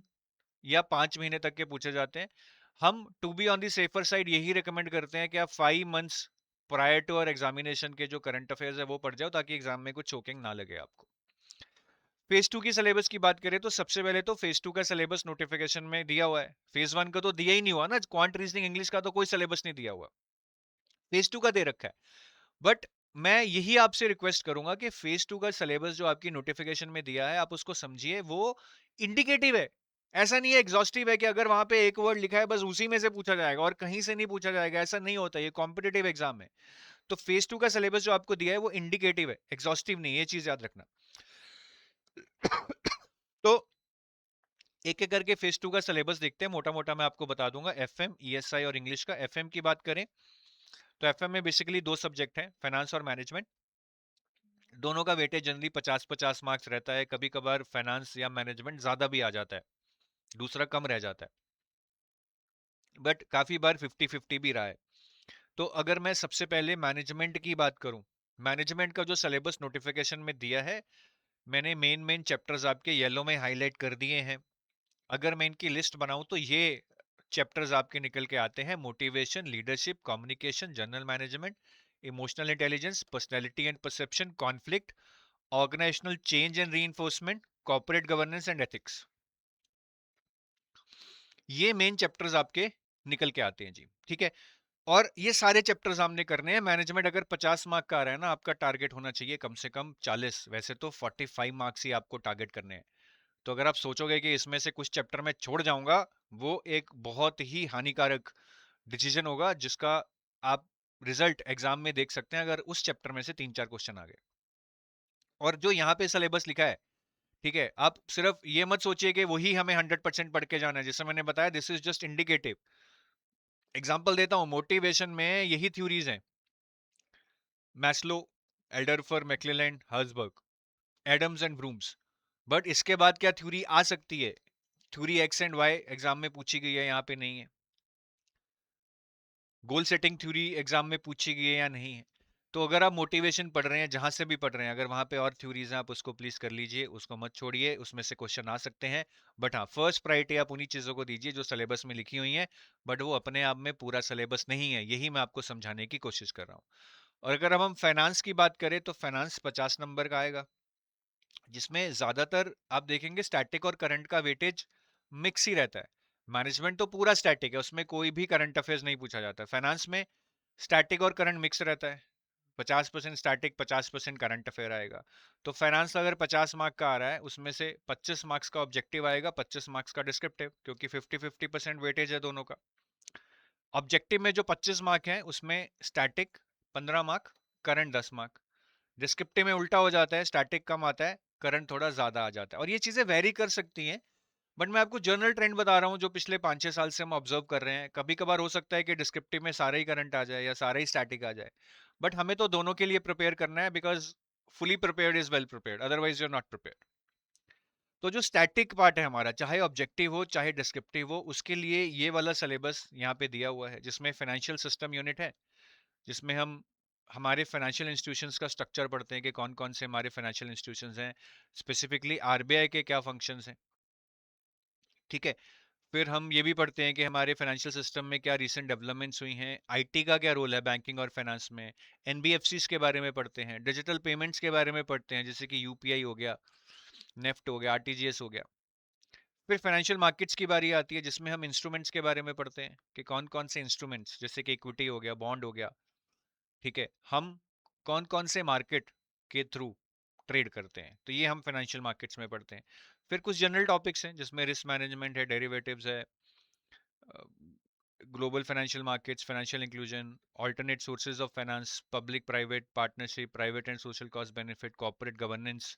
या 5 महीने तक के पूछे जाते हैं। हम to be on the safer side यही रिकमेंड करते हैं कि आप 5 months prior to our examination के जो करंट अफेयर्स है वो पढ़ जाओ, ताकि एग्जाम में कुछ चोकिंग ना लगे आपको। फेज 2 की सिलेबस की बात करें तो सबसे पहले तो फेज 2 का सिलेबस नोटिफिकेशन में दिया हुआ है। फेज 1 का तो दिया ही नहीं हुआ ना, क्वांट रीजनिंग इंग्लिश का तो कोई सिलेबस नहीं दिया हुआ, फेज 2 का दे रखा है। बट मैं यही आपसे रिक्वेस्ट करूंगा कि फेज 2 का सिलेबस जो आपकी नोटिफिकेशन में दिया है आप उसको समझिए, वो इंडिकेटिव है। ऐसा नहीं है एग्जॉस्टिव है कि अगर वहां पे एक वर्ड लिखा है बस उसी में से पूछा जाएगा और कहीं से नहीं पूछा जाएगा, ऐसा नहीं होता, ये कॉम्पिटेटिव एग्जाम है। तो फेज 2 का सिलेबस जो आपको दिया है वो इंडिकेटिव है, एग्जॉस्टिव नहीं, ये चीज याद रखना। तो एक एक करके फेज 2 का सिलेबस देखते हैं, मोटा मोटा मैं आपको बता दूंगा। एफएम, ईएसआई और इंग्लिश का। एफएम की बात करें तो एफएम में बेसिकली 2 सब्जेक्ट हैं, फाइनेंस और मैनेजमेंट। दोनों का वेटेज जनरली 50-50 मार्क्स रहता है, कभी कभार फाइनेंस या मैनेजमेंट ज्यादा भी आ जाता है, दूसरा कम रह जाता है, बट काफी बार 50-50 भी रहा है। तो अगर मैं सबसे पहले मैनेजमेंट की बात करूं, मैनेजमेंट का जो सिलेबस नोटिफिकेशन में दिया है, मैंने मेन मेन चैप्टर्स आपके येलो में हाईलाइट कर दिए हैं। अगर मैं इनकी लिस्ट बनाऊं तो ये चैप्टर्स आपके निकल के आते हैं: motivation, leadership, communication, general management, emotional intelligence, personality and perception, conflict, organisational change and reinforcement, corporate governance and ethics. ये मेन चैप्टर्स आपके निकल के आते हैं जी, ठीक है। और ये सारे चैप्टर्स हमने करने हैं। मैनेजमेंट अगर 50 मार्क का आ रहा है ना, आपका टारगेट होना चाहिए कम से कम 40, वैसे तो 45 मार्क्स ही आपको टारगेट करने हैं। तो अगर आप सोचोगे कि इसमें से कुछ चैप्टर मैं छोड़ जाऊंगा, वो एक बहुत ही हानिकारक डिसीजन होगा, जिसका आप रिजल्ट एग्जाम में देख सकते हैं अगर उस चैप्टर में से 3-4 क्वेश्चन आ गए। और जो यहाँ पे सिलेबस लिखा है, ठीक है, आप सिर्फ ये मत सोचिए कि वही हमें 100% पढ़ के जाना है। जैसे मैंने बताया, this is just indicative. Example देता हूँ, मोटिवेशन में यही थ्योरीज हैं: Maslow, Alderfer, McClelland, Herzberg, Adams and Vroom's. But इसके बाद क्या थ्योरी आ सकती है? Theory X and Y exam में पूछी गई है, यहाँ पे नहीं है। गोल सेटिंग थ्योरी एग्जाम में पूछी गई है या नहीं है? तो अगर आप मोटिवेशन पढ़ रहे हैं, जहां से भी पढ़ रहे हैं, अगर वहां पे और थ्योरीज हैं, आप उसको प्लीज कर लीजिए, उसको मत छोड़िए, उसमें से क्वेश्चन आ सकते हैं। बट हाँ, फर्स्ट प्रायोरिटी आप उन्हीं चीजों को दीजिए जो सिलेबस में लिखी हुई हैं, बट वो अपने आप में पूरा सिलेबस नहीं है, यही मैं आपको समझाने की कोशिश कर रहा हूँ। और अगर अब हम फाइनेंस की बात करें तो फाइनेंस 50 नंबर का आएगा, जिसमें ज्यादातर आप देखेंगे स्टैटिक और करंट का वेटेज मिक्स ही रहता है। मैनेजमेंट तो पूरा स्टैटिक है, उसमें कोई भी करंट अफेयर्स नहीं पूछा जाता। फाइनेंस में स्टैटिक और करंट मिक्स रहता है, 50% स्टैटिक, 50% करंट अफेयर आएगा। तो फाइनेंस अगर 50 मार्क का आ रहा है, उसमें से 25 मार्क्स का ऑब्जेक्टिव आएगा, 25 मार्क्स का डिस्क्रिप्टिव, क्योंकि 50-50% वेटेज है दोनों का। ऑब्जेक्टिव में जो 25 मार्क है उसमें static 15 mark, current 10 mark. Descriptive में उल्टा हो जाता है, स्टैटिक कम आता है, करंट थोड़ा ज्यादा आ जाता है। और ये चीजें वेरी कर सकती हैं, बट मैं आपको जनरल ट्रेंड बता रहा हूँ जो पिछले 5-6 साल से हम ऑब्जर्व कर रहे हैं। कभी कभार हो सकता है कि डिस्क्रिप्टिव में सारा ही करंट आ जाए या सारा ही स्टैटिक आ जाए, बट हमें तो दोनों के लिए प्रिपेयर करना है, because fully prepared is well prepared, otherwise you are not prepared. तो जो स्टैटिक पार्ट है हमारा, चाहे ऑब्जेक्टिव हो चाहे डिस्क्रिप्टिव हो, उसके लिए ये वाला सिलेबस यहाँ पे दिया हुआ है, जिसमें फाइनेंशियल सिस्टम यूनिट है, जिसमें हम हमारे फाइनेंशियल इंस्टीट्यूशंस का स्ट्रक्चर पढ़ते हैं कि कौन कौन से हमारे फाइनेंशियल इंस्टीट्यूशंस हैं, स्पेसिफिकली आरबीआई के क्या फंक्शंस हैं, ठीक है। फिर हम ये भी पढ़ते हैं कि हमारे फाइनेंशियल सिस्टम में क्या रीसेंट डेवलपमेंट्स हुई हैं, आईटी का क्या रोल है बैंकिंग और फाइनेंस में, एनबीएफसीज के बारे में पढ़ते हैं, डिजिटल पेमेंट्स के बारे में पढ़ते हैं, जैसे कि यूपीआई हो गया, नेफ्ट हो गया, आरटीजीएस हो गया। फिर फाइनेंशियल मार्केट्स की बारी आती है, जिसमें हम इंस्ट्रूमेंट्स के बारे में पढ़ते हैं कि कौन कौन से इंस्ट्रूमेंट्स, जैसे कि इक्विटी हो गया, बॉन्ड हो गया, ठीक है, हम कौन कौन से मार्केट के थ्रू ट्रेड करते हैं, तो ये हम फाइनेंशियल मार्केट्स में पढ़ते हैं। फिर कुछ जनरल टॉपिक्स हैं जिसमें रिस्क मैनेजमेंट है, डेरिवेटिव्स है, global financial markets, financial inclusion, alternate sources of finance, public private partnership, private and social cost benefit, corporate governance,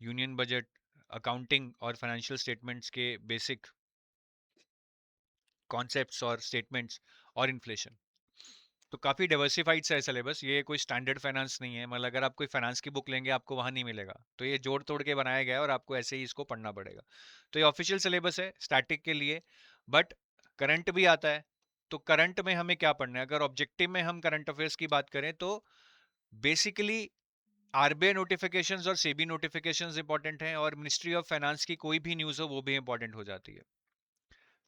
union budget, accounting और फाइनेंशियल स्टेटमेंट्स के बेसिक कॉन्सेप्ट्स और statements, और inflation. तो काफ़ी diversified सा है सिलेबस, ये कोई स्टैंडर्ड फाइनेंस नहीं है, मतलब अगर आप कोई फाइनेंस की बुक लेंगे आपको वहाँ नहीं मिलेगा, तो ये जोड़ तोड़ के बनाया गया है और आपको ऐसे ही इसको पढ़ना पड़ेगा। तो ये ऑफिशियल सिलेबस है स्टैटिक के लिए, बट करंट भी आता है। तो करंट में हमें क्या पढ़ना है, अगर ऑब्जेक्टिव में हम करंट अफेयर्स की बात करें तो बेसिकली आरबीआई नोटिफिकेशंस और सेबी नोटिफिकेशंस इंपॉर्टेंट हैं, और मिनिस्ट्री ऑफ फाइनेंस की कोई भी न्यूज़ हो वो भी इंपॉर्टेंट हो जाती है।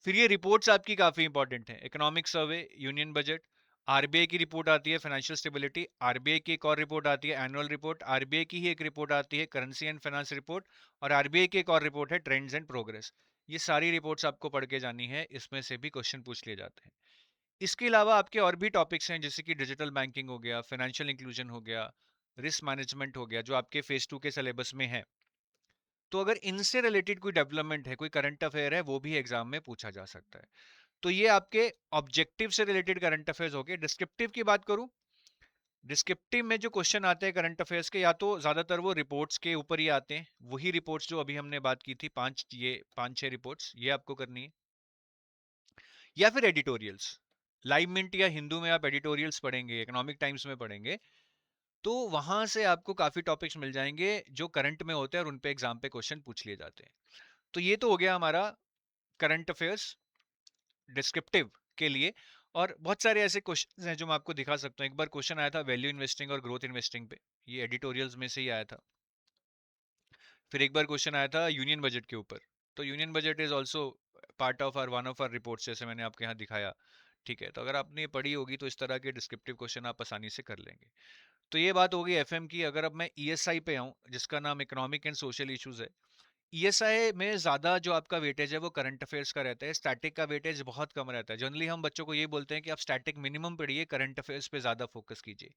फिर ये रिपोर्ट्स आपकी काफी इंपॉर्टेंट है, economic survey, union budget, RBI की रिपोर्ट आती है फाइनेंशियल स्टेबिलिटी, आरबीआई की एक और रिपोर्ट आती है एनुअल रिपोर्ट, आरबीआई की ही एक रिपोर्ट आती है करेंसी एंड फाइनेंस रिपोर्ट, और आरबीआई की एक और रिपोर्ट है ट्रेंड्स एंड प्रोग्रेस। ये सारी रिपोर्ट्स आपको पढ़ के जानी है, इसमें से भी क्वेश्चन पूछ लिए जाते हैं। इसके अलावा आपके और भी टॉपिक्स हैं, जैसे कि डिजिटल बैंकिंग हो गया, फाइनेंशियल इंक्लूजन हो गया, रिस्क मैनेजमेंट हो गया, जो आपके फेज 2 के सिलेबस में है। तो अगर इनसे रिलेटेड कोई डेवलपमेंट है, कोई करंट अफेयर है, वो भी एग्जाम में पूछा जा सकता है। तो ये आपके ऑब्जेक्टिव से रिलेटेड करंट अफेयर्स हो गए। डिस्क्रिप्टिव की बात करूं, डिस्क्रिप्टिव में जो क्वेश्चन आते हैं करंट अफेयर्स के, या तो ज्यादातर वो रिपोर्ट्स के ऊपर ही आते हैं, वही रिपोर्ट्स जो अभी हमने बात की थी, पांच छह रिपोर्ट्स, ये आपको करनी है, या फिर एडिटोरियल्स। लाइव मिंट या हिंदू में आप एडिटोरियल्स पढ़ेंगे, इकोनॉमिक टाइम्स में पढ़ेंगे, तो वहां से आपको काफी टॉपिक्स मिल जाएंगे जो करंट में होते हैं और उन पे एग्जाम पे क्वेश्चन पूछ लिए जाते हैं। तो ये तो हो गया हमारा करंट अफेयर्स डिस्क्रिप्टिव के लिए। और बहुत सारे ऐसे क्वेश्चन हैं जो मैं आपको दिखा सकता हूँ। एक बार क्वेश्चन आया था वैल्यू इन्वेस्टिंग और ग्रोथ इन्वेस्टिंग पे, ये एडिटोरियल्स में से ही आया था। फिर एक बार क्वेश्चन आया था यूनियन बजट के ऊपर, तो union budget is also part of our one of our reports, जैसे मैंने आपके यहाँ दिखाया, ठीक है। तो अगर आपने ये पढ़ी होगी तो इस तरह के डिस्क्रिप्टिव क्वेश्चन आप आसानी से कर लेंगे। तो ये बात होगी एफएम की। अगर अब मैं ईएसआई पे आऊँ, जिसका नाम इकोनॉमिक एंड सोशल इश्यूज है, ईएसआई में ज्यादा जो आपका वेटेज है वो करंट अफेयर्स का रहता है, स्टैटिक का वेटेज बहुत कम रहता है। जनरली हम बच्चों को ये बोलते हैं कि आप स्टैटिक मिनिमम पढ़िए, करंट अफेयर्स पे ज्यादा फोकस कीजिए।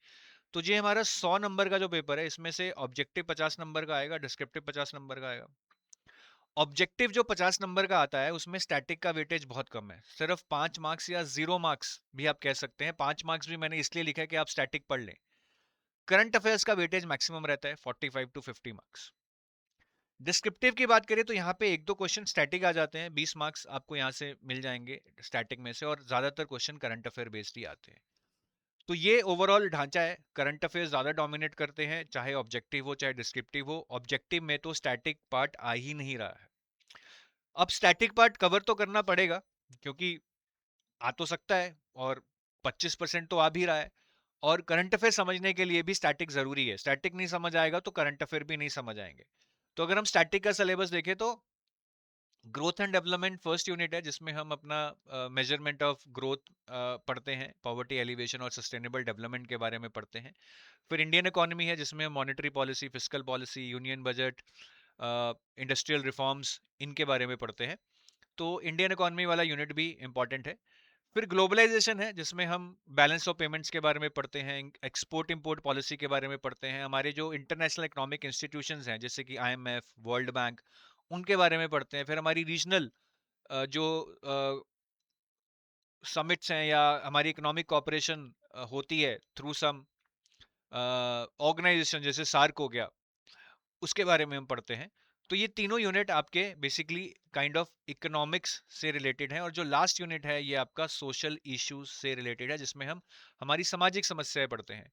तो ये हमारा 100 नंबर का जो पेपर है, इसमें से ऑब्जेक्टिव 50 नंबर का आएगा, डिस्क्रिप्टिव 50 नंबर का आएगा। ऑब्जेक्टिव जो 50 नंबर का आता है उसमें स्टैटिक का वेटेज बहुत कम है, सिर्फ 5 मार्क्स या 0 मार्क्स भी आप कह सकते हैं। 5 मार्क्स भी मैंने इसलिए लिखा है कि आप स्टैटिक पढ़ लें। करंट अफेयर्स का वेटेज मैक्सिमम रहता है 45 to 50 मार्क्स। डिस्क्रिप्टिव की बात करें तो यहाँ पे एक दो क्वेश्चन स्टैटिक आ जाते हैं, 20 मार्क्स आपको यहाँ से मिल जाएंगे स्टैटिक में से, और ज्यादातर क्वेश्चन करंट अफेयर बेस्ड ही आते हैं। तो ये ओवरऑल ढांचा है। करंट अफेयर ज्यादा डोमिनेट करते हैं, चाहे ऑब्जेक्टिव हो चाहे डिस्क्रिप्टिव हो। ऑब्जेक्टिव में तो स्टैटिक पार्ट आ ही नहीं रहा है। अब स्टैटिक पार्ट कवर तो करना पड़ेगा, क्योंकि आ तो सकता है, और 25% तो आ भी रहा है। और करंट अफेयर समझने के लिए भी स्टैटिक जरूरी है, स्टैटिक नहीं समझ आएगा तो करंट अफेयर भी नहीं समझ आएंगे। तो अगर हम स्टैटिक का सिलेबस देखें तो growth and development first unit है, जिसमें हम अपना मेजरमेंट ऑफ ग्रोथ पढ़ते हैं, पॉवर्टी एलिवेशन और सस्टेनेबल डेवलपमेंट के बारे में पढ़ते हैं। फिर इंडियन इकोनॉमी है, जिसमें monetary policy, fiscal policy, union budget, industrial reforms, इनके बारे में पढ़ते हैं। तो इंडियन इकोनॉमी वाला यूनिट भी इंपॉर्टेंट है। फिर ग्लोबलाइजेशन है, जिसमें हम बैलेंस ऑफ पेमेंट्स के बारे में पढ़ते हैं, एक्सपोर्ट इंपोर्ट पॉलिसी के बारे में पढ़ते हैं, हमारे जो इंटरनेशनल इकोनॉमिक इंस्टीट्यूशंस हैं जैसे कि आईएमएफ, वर्ल्ड बैंक, उनके बारे में पढ़ते हैं। फिर हमारी रीजनल जो समिट्स हैं या हमारी इकोनॉमिक कॉपरेशन होती है थ्रू सम ऑर्गेनाइजेशन, जैसे सार्क हो गया, उसके बारे में हम पढ़ते हैं। तो ये तीनों यूनिट आपके बेसिकली काइंड ऑफ इकोनॉमिक्स से रिलेटेड है, और जो लास्ट यूनिट है ये आपका सोशल इश्यूज से रिलेटेड है, जिसमें हम हमारी सामाजिक समस्याएं पढ़ते हैं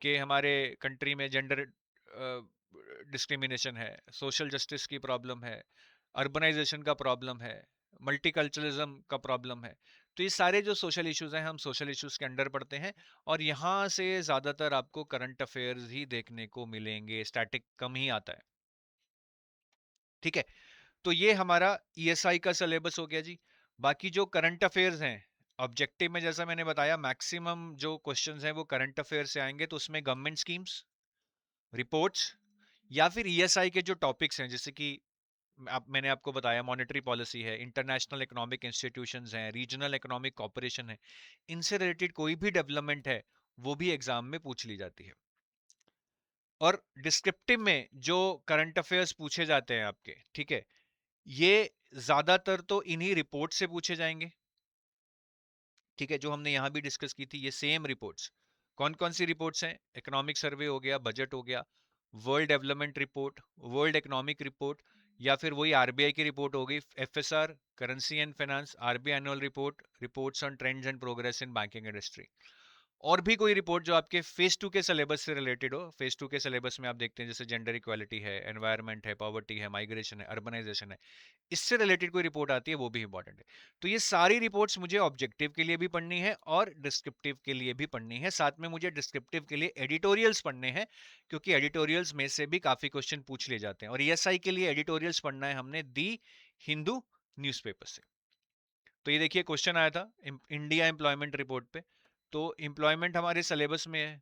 कि हमारे कंट्री में जेंडर डिस्क्रिमिनेशन है, सोशल जस्टिस की प्रॉब्लम है, अर्बनाइजेशन का प्रॉब्लम है, मल्टीकल्चरलिज्म का प्रॉब्लम है। तो ये सारे जो सोशल इश्यूज हैं हम सोशल इश्यूज के अंडर पढ़ते हैं, और यहाँ से ज़्यादातर आपको करंट अफेयर्स ही देखने को मिलेंगे, स्टैटिक कम ही आता है। ठीक है, तो ये हमारा ईएसआई का सिलेबस हो गया जी। बाकी जो करंट अफेयर्स हैं ऑब्जेक्टिव में, जैसा मैंने बताया, मैक्सिमम जो क्वेश्चंस हैं वो करंट अफेयर से आएंगे, तो उसमें गवर्नमेंट स्कीम्स, रिपोर्ट्स, या फिर ईएसआई के जो टॉपिक्स हैं, जैसे कि मैंने आपको बताया मॉनेटरी पॉलिसी है, इंटरनेशनल इकोनॉमिक इंस्टीट्यूशंस हैं, रीजनल इकोनॉमिक कॉपरेशन है, इनसे रिलेटेड कोई भी डेवलपमेंट है वो भी एग्जाम में पूछ ली जाती है। और डिस्क्रिप्टिव में जो करंट अफेयर्स पूछे जाते हैं आपके, ठीक है, ये ज्यादातर तो इन्हीं रिपोर्ट से पूछे जाएंगे। ठीक है, जो हमने यहां भी डिस्कस की थी, ये सेम रिपोर्ट्स। कौन कौन सी रिपोर्ट्स हैं? इकोनॉमिक सर्वे हो गया, बजट हो गया, world development report, world economic report, या फिर वही आरबीआई की रिपोर्ट होगी, FSR, currency and finance, RBI annual report, reports on trends and progress in banking industry. और भी कोई रिपोर्ट जो आपके फेज 2 के सिलेबस से रिलेटेड हो। फेज 2 के सिलेबस में आप देखते हैं जैसे जेंडर इक्वालिटी है, एनवायरनमेंट है, पॉवर्टी है, माइग्रेशन है, अर्बनाइजेशन है, इससे रिलेटेड कोई रिपोर्ट आती है वो भी इंपॉर्टेंट है। तो ये सारी रिपोर्ट्स मुझे ऑब्जेक्टिव के लिए भी पढ़नी है और डिस्क्रिप्टिव के लिए भी पढ़नी है। साथ में मुझे डिस्क्रिप्टिव के लिए एडिटोरियल्स पढ़ने हैं, क्योंकि एडिटोरियल्स में से भी काफी क्वेश्चन पूछ लिए जाते हैं। और ईएसआई के लिए एडिटोरियल्स पढ़ना है हमने दी हिंदू न्यूज़पेपर से। तो ये देखिए क्वेश्चन आया था इंडिया एम्प्लॉयमेंट रिपोर्ट पे। तो एम्प्लॉयमेंट हमारे सिलेबस में है।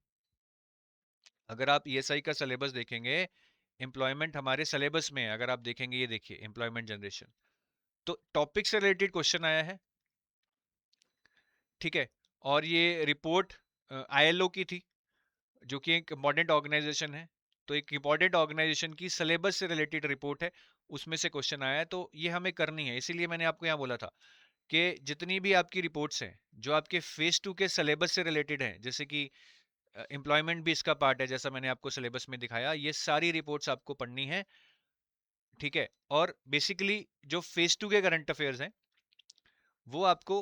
अगर आप ईएसआई का सिलेबस देखेंगे, एम्प्लॉयमेंट हमारे सिलेबस में है। अगर आप देखेंगे, ये देखिए एम्प्लॉयमेंट जनरेशन, तो टॉपिक से रिलेटेड क्वेश्चन आया है। ठीक है, और ये रिपोर्ट आईएलओ की थी, जो कि एक इम्पोर्टेंट ऑर्गेनाइजेशन है। तो एक इम्पोर्टेंट ऑर्गेनाइजेशन की सिलेबस से रिलेटेड रिपोर्ट है, उसमें से क्वेश्चन आया है, तो ये हमें करनी है। इसीलिए मैंने आपको यहाँ बोला था कि जितनी भी आपकी रिपोर्ट्स हैं जो आपके फेज 2 के सिलेबस से रिलेटेड हैं, जैसे कि एम्प्लॉयमेंट भी इसका पार्ट है, जैसा मैंने आपको सिलेबस में दिखाया, ये सारी रिपोर्ट्स आपको पढ़नी है। ठीक है, और बेसिकली जो फेज 2 के करंट अफेयर्स हैं वो आपको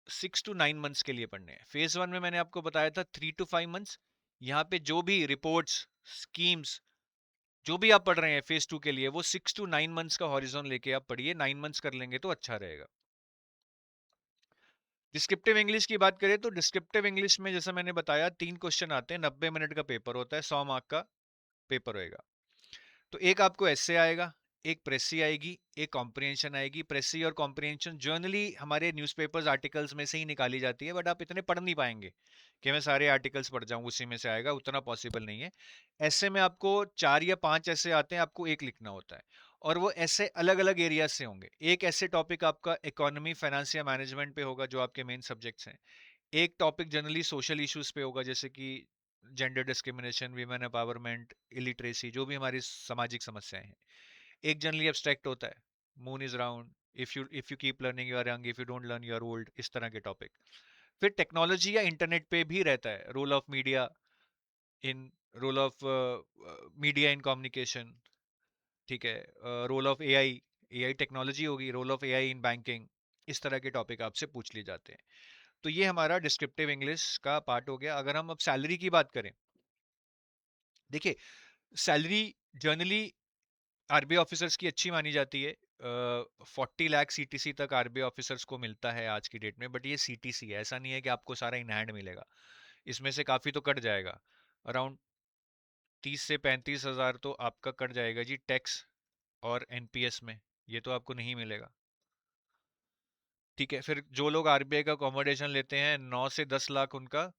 6 to 9 मंथ्स के लिए पढ़ने हैं। फेज 1 में मैंने आपको बताया था 3 to 5 मंथ्स। यहाँ पे जो भी रिपोर्ट्स, स्कीम्स, जो भी आप पढ़ रहे हैं फेज 2 के लिए, वो 6 to 9 मंथ्स का हॉरिजॉन लेके आप पढ़िए। 9 मंथ्स कर लेंगे तो अच्छा रहेगा। डिस्क्रिप्टिव इंग्लिश की बात करें तो डिस्क्रिप्टिव इंग्लिश में जैसा मैंने बताया 3 क्वेश्चन आते हैं, 90 मिनट का पेपर होता है, 100 मार्क का पेपर होएगा। तो एक आपको एस्से आएगा, एक प्रेसी आएगी, एक कॉम्प्रिहेंशन आएगी। प्रेसी और कॉम्प्रिहेंशन जर्नली हमारे न्यूज़पेपर्स आर्टिकल्स में से ही निकाली जाती है, बट आप इतने पढ़ नहीं पाएंगे कि मैं सारे आर्टिकल्स पढ़ जाऊं, उसी में से आएगा, उतना पॉसिबल नहीं है। ऐसे में आपको 4 या 5 ऐसे आते हैं, आपको एक लिखना होता है, और वो ऐसे अलग अलग एरिया से होंगे। एक ऐसे टॉपिक आपका इकोनॉमी, फाइनेंस या मैनेजमेंट पे होगा, जो आपके मेन सब्जेक्ट्स हैं। एक टॉपिक जनरली सोशल इश्यूज पे होगा, जैसे कि gender discrimination, women empowerment, illiteracy, जो भी हमारी सामाजिक समस्याएं हैं। एक जनरली एब्स्ट्रैक्ट होता है, moon is round, if you keep learning you are young, if you don't learn you are old, इस तरह के टॉपिक। फिर टेक्नोलॉजी या इंटरनेट पे भी रहता है, role of media in role of media in communication. ठीक है, role of AI, AI technology होगी, role of AI in banking. इस तरह के टॉपिक आपसे पूछ लिए जाते हैं। तो ये हमारा डिस्क्रिप्टिव इंग्लिश का पार्ट हो गया। अगर हम अब सैलरी की बात करें, देखिए सैलरी जनरली आरबीआई ऑफिसर्स की अच्छी मानी जाती है। 40 लाख सीटीसी तक आरबीआई ऑफिसर्स को मिलता है आज की डेट में, बट ये सीटीसी है, ऐसा नहीं है कि आपको सारा इन हैंड मिलेगा। इसमें से काफी तो कट जाएगा, अराउंड 30 से 35 हजार तो आपका कट जाएगा जी, टैक्स और एनपीएस में। ये तो आपको नहीं मिलेगा। ठीक है, फिर जो लोग आरबीआई का अकोमोडेशन लेते हैं, 9 से 10 लाख उनका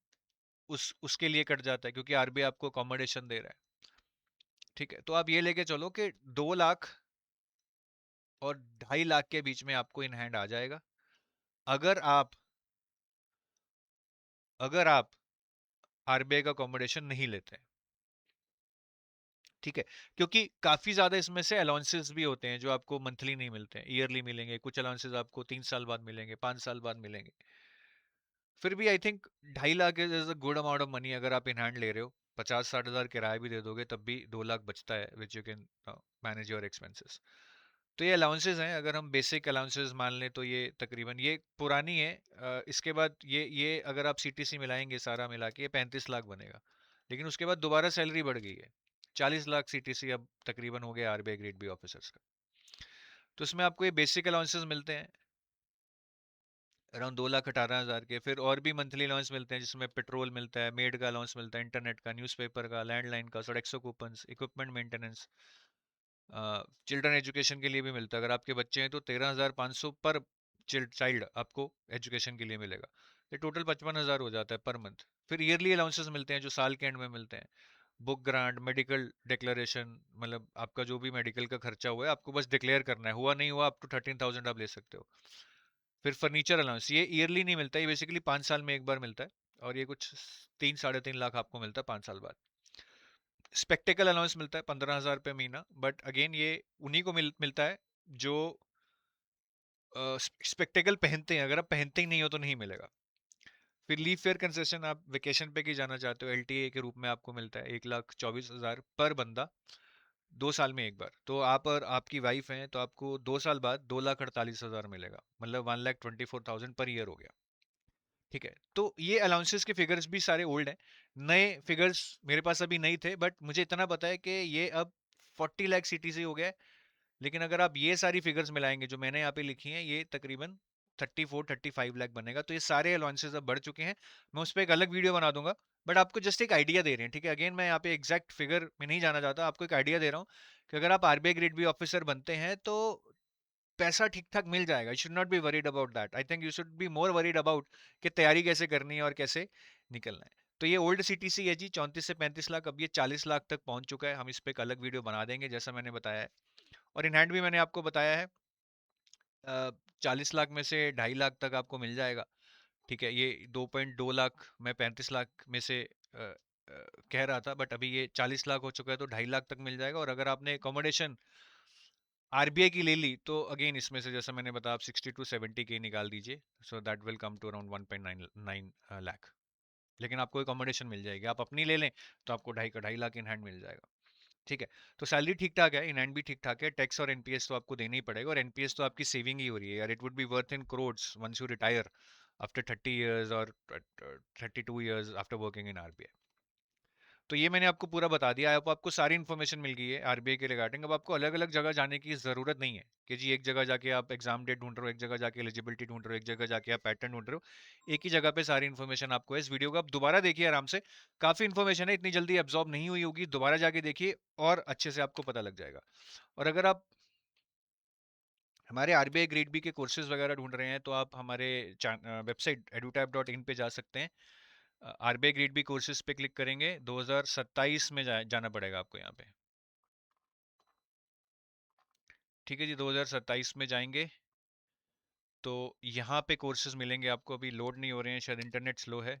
उसके लिए कट जाता है, क्योंकि आरबीआई आपको अकोमोडेशन दे रहा है। ठीक है, तो आप ये लेके चलो कि 2 लाख और 2.5 लाख के बीच में आपको इन हैंड आ जाएगा, अगर आप अगर आप आरबीआई का अकोमोडेशन नहीं लेते हैं। ठीक है, क्योंकि काफी ज्यादा इसमें से अलाउंसेस भी होते हैं जो आपको मंथली नहीं मिलते हैं, ईयरली मिलेंगे। कुछ अलाउंसेस आपको 3 साल बाद मिलेंगे, 5 साल बाद मिलेंगे। फिर भी I think 2.5 lakh is a good amount of money अगर आप इन हैंड ले रहे हो। 50-60 हज़ार किराया भी दे दोगे तब भी 2 लाख बचता है, which you can manage your expenses. तो ये अलाउंसेस हैं, अगर हम बेसिक अलाउंसेस मान लें तो ये तकरीबन ये पुरानी है। इसके बाद ये अगर आप सीटीसी मिलाएंगे सारा मिला के, ये 35 लाख बनेगा। लेकिन उसके बाद दोबारा सैलरी बढ़ गई है, 40 लाख सीटीसी अब तकरीबन हो गया आरबीआई ग्रेड बी ऑफिसर्स का। तो इसमें आपको ये बेसिक अलाउंसेस मिलते हैं अराउंड 2,18,000 के। फिर और भी मंथली अलाउंस मिलते हैं, जिसमें पेट्रोल मिलता है, मेड का अलाउंस मिलता है, इंटरनेट का, न्यूज़पेपर का, लैंडलाइन का, Sodexo coupons, equipment maintenance, children education के लिए भी मिलता है। अगर आपके बच्चे हैं तो 13,500 पर चाइल्ड आपको एजुकेशन के लिए मिलेगा। ये टोटल 55,000 हो जाता है पर मंथ। फिर ईयरली अलाउंसेस मिलते हैं जो साल के एंड में मिलते हैं। बुक ग्रांट, मेडिकल डिक्लेरेशन, मतलब आपका जो भी मेडिकल का खर्चा हुआ है आपको बस डिक्लेयर करना है, हुआ नहीं हुआ अप टू 13,000 आप ले सकते हो। फिर फर्नीचर अलाउंस, ये ईयरली नहीं मिलता, ये बेसिकली 5 साल में एक बार मिलता है, और ये कुछ 3-3.5 लाख आपको मिलता है 5 साल बाद। स्पेक्टिकल अलाउंस मिलता है 15,000 रुपये महीना, बट अगेन ये उन्हीं को मिलता है जो स्पेक्टिकल पहनते हैं, अगर आप पहनते ही नहीं हो तो नहीं मिलेगा। फिर लीव फेयर कंसेशन, आप वेकेशन पे की जाना चाहते हो, एलटीए के रूप में आपको मिलता है 1,24,000 पर बंदा 2 साल में एक बार। तो आप और आपकी वाइफ हैं तो आपको 2 साल बाद 2,48,000 मिलेगा, मतलब 1,24,000 पर ईयर हो गया। ठीक है, तो ये अलाउंसेस के फिगर्स भी सारे ओल्ड हैं, नए फिगर्स मेरे पास अभी नहीं थे, बट मुझे इतना पता है कि ये अब 40 लाख सीटीसी हो गया है। लेकिन अगर आप ये सारी फिगर्स मिलाएंगे जो मैंने यहाँ पे लिखी हैं, ये तकरीबन 34-35 लाख बनेगा। तो ये सारे अलाउंसेस अब बढ़ चुके हैं, मैं उस पर एक अलग वीडियो बना दूंगा, बट आपको जस्ट एक आइडिया दे रहे हैं। ठीक है, अगेन मैं यहाँ पे एग्जैक्ट फिगर में नहीं जाना चाहता, आपको एक आइडिया दे रहा हूँ कि अगर आप आरबीआई ग्रेड बी ऑफिसर बनते हैं तो पैसा ठीक ठाक मिल जाएगा। You should not be worried about that, I think you should be more worried about कि तैयारी कैसे करनी है और कैसे निकलना है। तो ये ओल्ड सीटीसी है जी, 34 से 35 लाख, अब ये 40 लाख तक पहुंच चुका है। हम इस पर एक अलग वीडियो बना देंगे जैसा मैंने बताया है। और इन हैंड भी मैंने आपको बताया है 40 लाख में से 2.5 लाख तक आपको मिल जाएगा। ठीक है, ये 2.2 लाख मैं 35 लाख में से कह रहा था, बट अभी ये 40 लाख हो चुका है तो 2.5 लाख तक मिल जाएगा। और अगर आपने अकोमोडेशन आरबीआई की ले ली तो अगेन इसमें से जैसा मैंने बताया आप 60-70 के निकाल दीजिए, so that will come to around 1.9 lakh. लेकिन आपको अकोमोडेशन मिल जाएगी, आप अपनी ले लें तो आपको 2.5 इन हैंड मिल जाएगा। ठीक है, तो सैलरी ठीक ठाक है, इन हैंड भी ठीक ठाक है। टैक्स और एनपीएस तो आपको देना ही पड़ेगा, और एनपीएस तो आपकी सेविंग ही हो रही है यार। It would be worth in crores once you retire after 30 years और 32 years after working in RBI. तो ये मैंने आपको पूरा बता दिया, अब आपको सारी इन्फॉर्मेशन मिल गई है आरबीआई के रिगार्डिंग। अब आपको अलग अलग जगह जाने की ज़रूरत नहीं है कि जी एक जगह जाके आप एग्जाम डेट ढूंढ रहे हो, एक जगह जाके एलिजिबिलिटी ढूंढ रहे हो, एक जगह जाके आप पैटर्न ढूंढ रहे हो। एक ही जगह पे सारी इन्फॉर्मेशन आपको है। इस वीडियो को आप दोबारा देखिए आराम से, काफ़ी इन्फॉर्मेशन है, इतनी जल्दी एब्जॉर्ब नहीं हुई होगी, दोबारा जाके देखिए और अच्छे से आपको पता लग जाएगा। और अगर आप हमारे आरबीआई ग्रेड बी के कोर्सेज वगैरह ढूंढ रहे हैं तो आप हमारे वेबसाइट edutap.in पे जा सकते हैं। आरबीआई ग्रेड बी कोर्सेज पे क्लिक करेंगे, 2027 में जाना पड़ेगा आपको यहाँ पे। ठीक है जी, 2027 में जाएंगे तो यहाँ पे कोर्सेज मिलेंगे आपको। अभी लोड नहीं हो रहे हैं, शायद इंटरनेट स्लो है।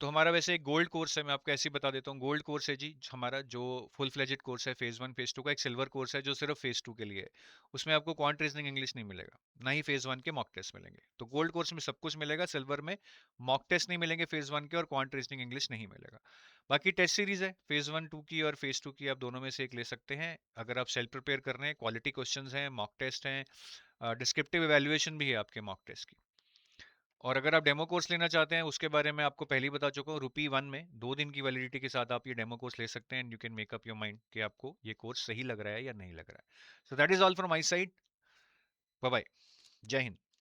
तो हमारा वैसे एक गोल्ड कोर्स है, मैं आपको ऐसे ही बता देता हूँ। गोल्ड कोर्स है जी हमारा, जो फुल फ्लेजेड कोर्स है फेज़ 1 फेज़ 2 का। एक सिल्वर कोर्स है जो सिर्फ फेज़ 2 के लिए है, उसमें आपको क्वांट रीजनिंग इंग्लिश नहीं मिलेगा, ना ही फेज़ 1 के मॉक टेस्ट मिलेंगे। तो गोल्ड कोर्स में सब कुछ मिलेगा, सिल्वर में मॉक टेस्ट नहीं मिलेंगे फेज़ 1 के, और क्वांट रीजनिंग इंग्लिश नहीं मिलेगा। बाकी टेस्ट सीरीज है फेज़ 1 2 की और फेज़ 2 की, आप दोनों में से एक ले सकते हैं। अगर आप सेल्फ प्रिपेयर कर रहे हैं, क्वालिटी क्वेश्चन हैं, मॉक टेस्ट हैं, डिस्क्रिप्टिव एवेल्युएशन भी है आपके मॉक टेस्ट की। और अगर आप डेमो कोर्स लेना चाहते हैं, उसके बारे में आपको पहले ही बता चुका हूँ, ₹1 में 2 दिन की वैलिडिटी के साथ आप ये डेमो कोर्स ले सकते हैं, and you can make up your mind कि आपको ये कोर्स सही लग रहा है या नहीं लग रहा है। So that is all from my side. Bye bye, जय हिंद।